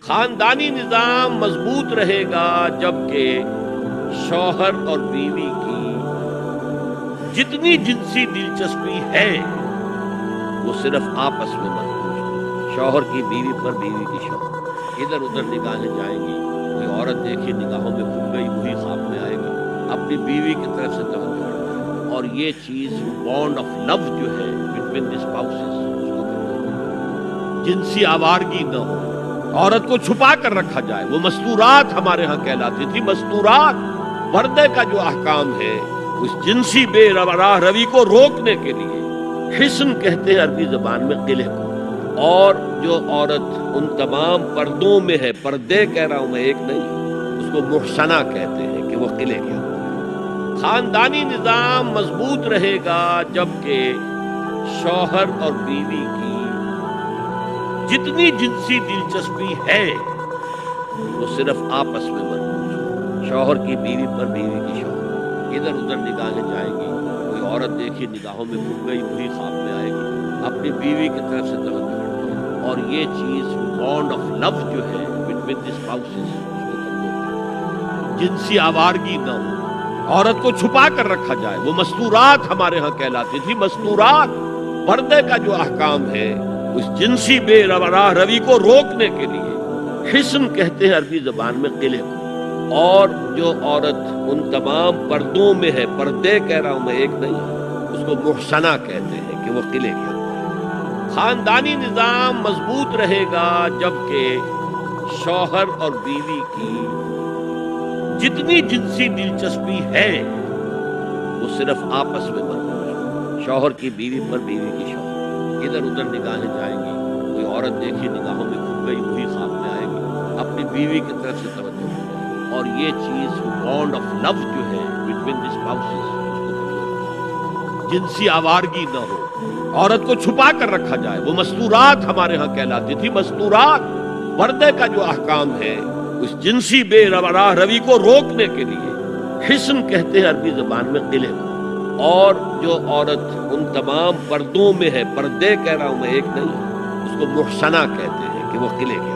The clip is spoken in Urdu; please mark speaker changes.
Speaker 1: خاندانی نظام مضبوط رہے گا جبکہ شوہر اور بیوی کی جتنی جنسی دلچسپی ہے وہ صرف آپس میں مرکوز ہو۔ شوہر کی بیوی پر، بیوی کی شوہر، ادھر ادھر نگاہیں جائیں گی، کوئی عورت دیکھی نگاہوں میں کھو گئی، وہی خواب میں آئے گی، اپنی بیوی کی طرف سے توجہ ہٹائے، اور یہ چیز بانڈ آف لو جو ہے بٹوین دی اسپاؤسز، اس کو کمزور کرے۔ جنسی آوارگی نہ ہو، عورت کو چھپا کر رکھا جائے، وہ مستورات ہمارے ہاں کہلاتی تھی، مستورات۔ پردے کا جو احکام ہے اس جنسی بے راہ روی کو روکنے کے لیے حسن کہتے ہیں عربی زبان میں قلعے کو، اور جو عورت ان تمام پردوں میں ہے، پردے کہہ رہا ہوں میں، ایک نہیں، اس کو محسنہ کہتے ہیں کہ وہ قلعے کے اندر ہے۔ خاندانی نظام مضبوط رہے گا جبکہ شوہر اور بیوی کی جتنی جنسی دلچسپی ہے وہ صرف آپس میں مرکوز ہو۔ شوہر کی بیوی پر، بیوی کی شوہر، ادھر ادھر نگاہیں جائیں گی، کوئی عورت دیکھی نگاہوں میں کھو گئی، وہی خواب میں آئے گی، اپنی بیوی کی طرف سے توجہ ہٹائے، اور یہ چیز بانڈ آف لو جو ہے بٹوین دی اسپاؤسز، اس کو کمزور کرے۔ جنسی آوارگی نہ ہو، عورت کو چھپا کر رکھا جائے، وہ مستورات ہمارے ہاں کہلاتی تھی، مستورات۔ پردے کا جو احکام ہے اس جنسی بے راہ روی کو روکنے کے لیے حسن کہتے ہیں عربی زبان میں قلعے کو، اور جو عورت ان تمام پردوں میں ہے، پردے کہہ رہا ہوں میں، ایک نہیں، اس کو محسنہ کہتے ہیں کہ وہ قلعے کے اندر ہے۔ خاندانی نظام مضبوط رہے گا جبکہ شوہر اور بیوی کی جتنی جنسی دلچسپی ہے وہ صرف آپس میں مرکوز ہو۔ شوہر کی بیوی پر، بیوی کی شوہر، ادھر ادھر نگاہیں جائیں گی، کوئی عورت دیکھی نگاہوں میں کھو گئی، وہی خواب میں آئے گی، اپنی بیوی کی طرف سے توجہ ہٹائے، اور یہ چیز بانڈ آف لو جو ہے بٹوین دی اسپاؤسز، اس کو کمزور کرے۔ جنسی آوارگی نہ ہو، عورت کو چھپا کر رکھا جائے، وہ مستورات ہمارے ہاں کہلاتی تھی، مستورات۔ پردے کا جو احکام ہے اس جنسی بے راہ روی کو روکنے کے لیے حسن کہتے ہیں عربی زبان میں قلعے کو، اور جو عورت ان تمام پردوں میں ہے، پردے کہہ رہا ہوں میں، ایک نہیں، اس کو محسنہ کہتے ہیں کہ وہ قلعے کے